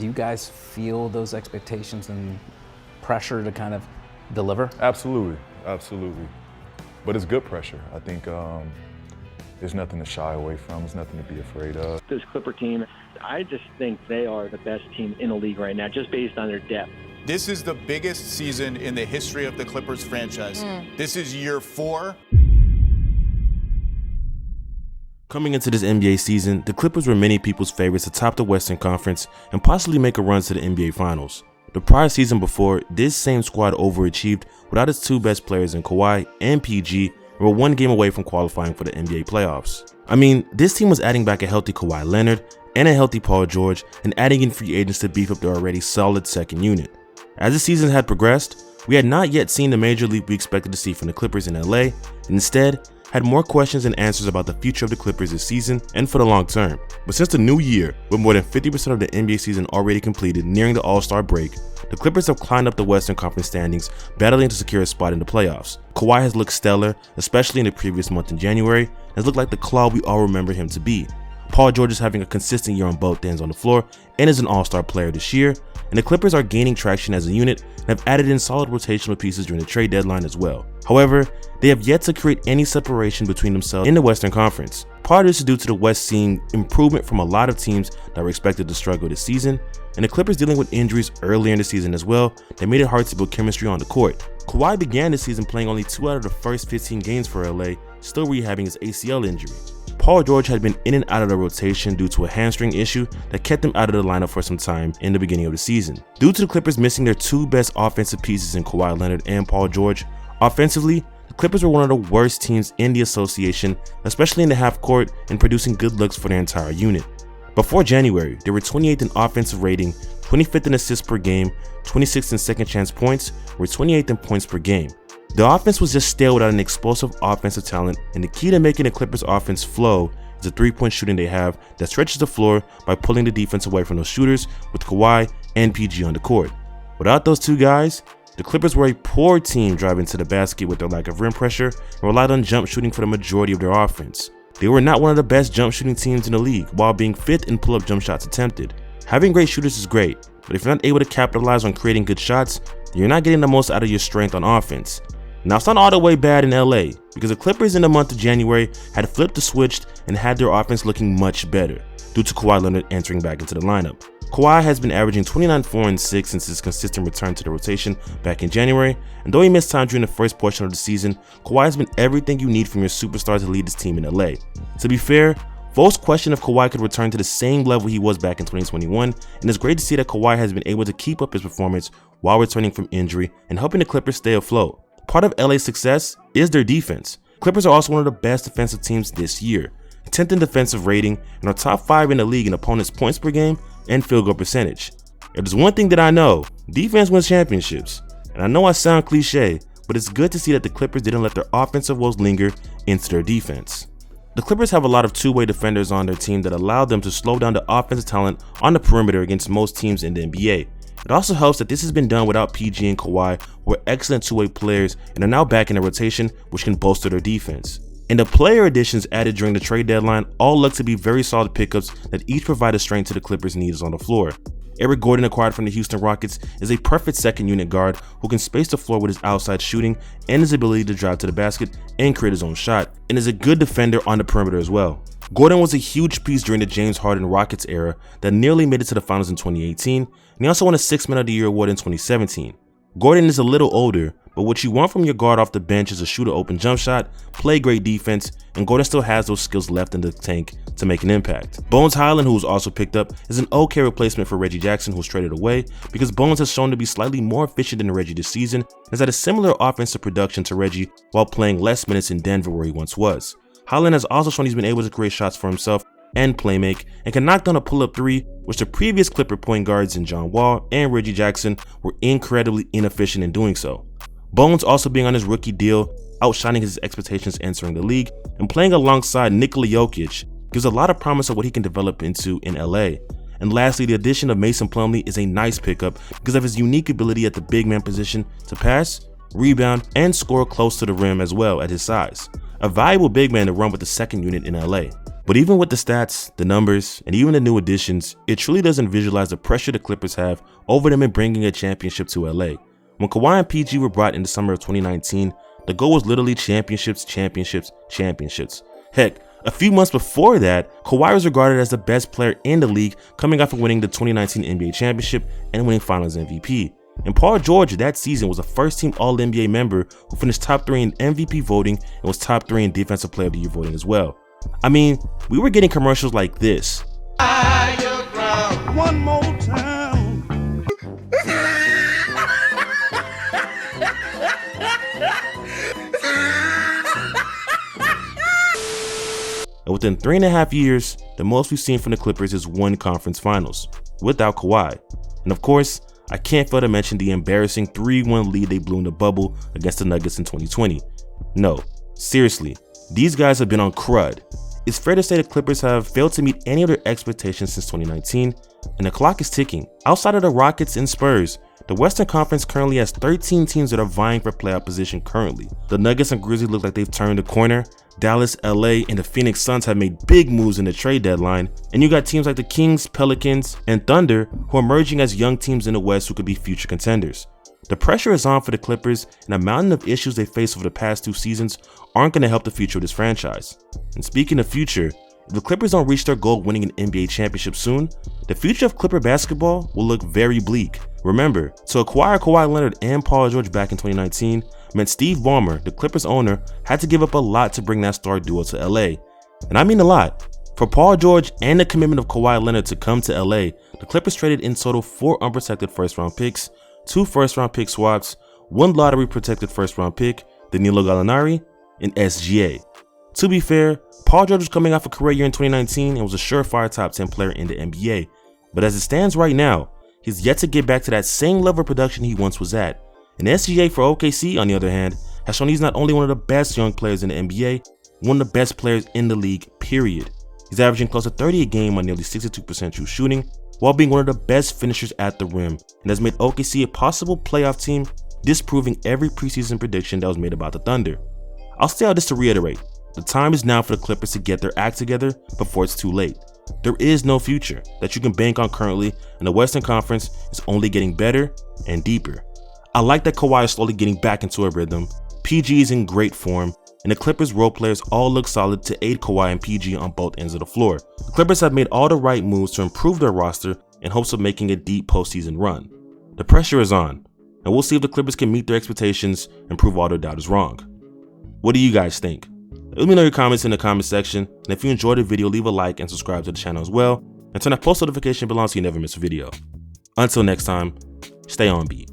Do you guys feel those expectations and pressure to kind of deliver? Absolutely. But it's good pressure. I think there's nothing to shy away from. There's nothing to be afraid of. This Clipper team, I just think they are the best team in the league right now, just based on their depth. This is the biggest season in the history of the Clippers franchise. This is year 4. Coming into this NBA season, the Clippers were many people's favorites to top the Western Conference and possibly make a run to the NBA Finals. The prior season before, this same squad overachieved without its two best players in Kawhi and PG and were one game away from qualifying for the NBA playoffs. I mean, this team was adding back a healthy Kawhi Leonard and a healthy Paul George and adding in free agents to beef up their already solid second unit. As the season had progressed, we had not yet seen the major leap we expected to see from the Clippers in LA, and instead had more questions and answers about the future of the Clippers this season and for the long term. But since the new year, with more than 50% of the NBA season already completed nearing the All-Star break, the Clippers have climbed up the Western Conference standings, battling to secure a spot in the playoffs. Kawhi has looked stellar, especially in the previous month in January, and has looked like the claw we all remember him to be. Paul George is having a consistent year on both ends on the floor and is an all-star player this year, and the Clippers are gaining traction as a unit and have added in solid rotational pieces during the trade deadline as well. However, they have yet to create any separation between themselves in the Western Conference. Part of this is due to the West seeing improvement from a lot of teams that were expected to struggle this season, and the Clippers dealing with injuries earlier in the season as well that made it hard to build chemistry on the court. Kawhi began the season playing only 2 out of the first 15 games for LA, still rehabbing his ACL injury. Paul George had been in and out of the rotation due to a hamstring issue that kept him out of the lineup for some time in the beginning of the season. Due to the Clippers missing their 2 best offensive pieces in Kawhi Leonard and Paul George, offensively, the Clippers were one of the worst teams in the association, especially in the half court and producing good looks for their entire unit. Before January, they were 28th in offensive rating, 25th in assists per game, 26th in second chance points, were 28th in points per game. The offense was just stale without an explosive offensive talent, and the key to making the Clippers offense flow is the three-point shooting they have that stretches the floor by pulling the defense away from those shooters with Kawhi and PG on the court. Without those two guys, the Clippers were a poor team driving to the basket with their lack of rim pressure and relied on jump shooting for the majority of their offense. They were not one of the best jump shooting teams in the league while being 5th in pull-up jump shots attempted. Having great shooters is great, but if you're not able to capitalize on creating good shots, you're not getting the most out of your strength on offense. Now, it's not all the way bad in LA, because the Clippers in the month of January had flipped the switch and had their offense looking much better, due to Kawhi Leonard entering back into the lineup. Kawhi has been averaging 29, 4, and 6 since his consistent return to the rotation back in January, and though he missed time during the first portion of the season, Kawhi has been everything you need from your superstar to lead this team in LA. To be fair, folks question if Kawhi could return to the same level he was back in 2021, and it's great to see that Kawhi has been able to keep up his performance while returning from injury and helping the Clippers stay afloat. Part of LA's success is their defense. Clippers are also one of the best defensive teams this year, 10th in defensive rating and are top 5 in the league in opponents' points per game and field goal percentage. If there's one thing that I know, defense wins championships. And I know I sound cliche, but it's good to see that the Clippers didn't let their offensive woes linger into their defense. The Clippers have a lot of two-way defenders on their team that allow them to slow down the offensive talent on the perimeter against most teams in the NBA. It also helps that this has been done without PG and Kawhi, who are excellent two-way players and are now back in the rotation, which can bolster their defense. And the player additions added during the trade deadline all look to be very solid pickups that each provide a strength to the Clippers' needs on the floor. Eric Gordon, acquired from the Houston Rockets, is a perfect second unit guard who can space the floor with his outside shooting and his ability to drive to the basket and create his own shot, and is a good defender on the perimeter as well. Gordon was a huge piece during the James Harden Rockets era that nearly made it to the finals in 2018, and he also won a 6th Man of the Year award in 2017. Gordon is a little older, but what you want from your guard off the bench is a shooter open jump shot, play great defense, and Gordon still has those skills left in the tank to make an impact. Bones Highland, who was also picked up, is an okay replacement for Reggie Jackson, who was traded away, because Bones has shown to be slightly more efficient than Reggie this season and has had a similar offensive production to Reggie while playing less minutes in Denver where he once was. Highland has also shown he's been able to create shots for himself and playmake, and can knock down a pull-up 3, which the previous Clipper point guards in John Wall and Reggie Jackson were incredibly inefficient in doing so. Bones, also being on his rookie deal, outshining his expectations entering the league, and playing alongside Nikola Jokic, gives a lot of promise of what he can develop into in LA. And lastly, the addition of Mason Plumlee is a nice pickup because of his unique ability at the big man position to pass, rebound, and score close to the rim as well at his size. A valuable big man to run with the second unit in LA. But even with the stats, the numbers, and even the new additions, it truly doesn't visualize the pressure the Clippers have over them in bringing a championship to LA. When Kawhi and PG were brought in the summer of 2019, the goal was literally championships, championships, championships. Heck, a few months before that, Kawhi was regarded as the best player in the league, coming after winning the 2019 NBA championship and winning Finals MVP. And Paul George that season was a first-team All-NBA member who finished top 3 in MVP voting and was top 3 in Defensive Player of the Year voting as well. I mean, we were getting commercials like this. One more time. And within 3.5 years, the most we've seen from the Clippers is one conference finals, without Kawhi. And of course, I can't fail to mention the embarrassing 3-1 lead they blew in the bubble against the Nuggets in 2020. No, seriously, these guys have been on crud. It's fair to say the Clippers have failed to meet any of their expectations since 2019, and the clock is ticking. Outside of the Rockets and Spurs, the Western Conference currently has 13 teams that are vying for playoff position currently. The Nuggets and Grizzlies look like they've turned a corner. Dallas, LA, and the Phoenix Suns have made big moves in the trade deadline, and you got teams like the Kings, Pelicans, and Thunder who are emerging as young teams in the West who could be future contenders. The pressure is on for the Clippers, and the mountain of issues they faced over the past 2 seasons aren't going to help the future of this franchise. And speaking of future, if the Clippers don't reach their goal of winning an NBA championship soon, the future of Clipper basketball will look very bleak. Remember, to acquire Kawhi Leonard and Paul George back in 2019 meant Steve Ballmer, the Clippers owner, had to give up a lot to bring that star duo to LA. And I mean a lot. For Paul George and the commitment of Kawhi Leonard to come to LA, the Clippers traded in total 4 unprotected first-round picks, 2 first-round pick swaps, 1 lottery-protected first-round pick, Danilo Gallinari, and SGA. To be fair, Paul George was coming off a career year in 2019 and was a surefire top 10 player in the NBA. But as it stands right now, he's yet to get back to that same level of production he once was at. And SGA for OKC, on the other hand, has shown he's not only one of the best young players in the NBA, one of the best players in the league, period. He's averaging close to 30 a game on nearly 62% true shooting, while being one of the best finishers at the rim, and has made OKC a possible playoff team, disproving every preseason prediction that was made about the Thunder. I'll say all this to reiterate, the time is now for the Clippers to get their act together before it's too late. There is no future that you can bank on currently, and the Western Conference is only getting better and deeper. I like that Kawhi is slowly getting back into a rhythm, PG is in great form, and the Clippers role players all look solid to aid Kawhi and PG on both ends of the floor. The Clippers have made all the right moves to improve their roster in hopes of making a deep postseason run. The pressure is on, and we'll see if the Clippers can meet their expectations and prove all their doubters wrong. What do you guys think? Let me know your comments in the comment section, and if you enjoyed the video, leave a like and subscribe to the channel as well, and turn that post notification bell on so you never miss a video. Until next time, stay on beat.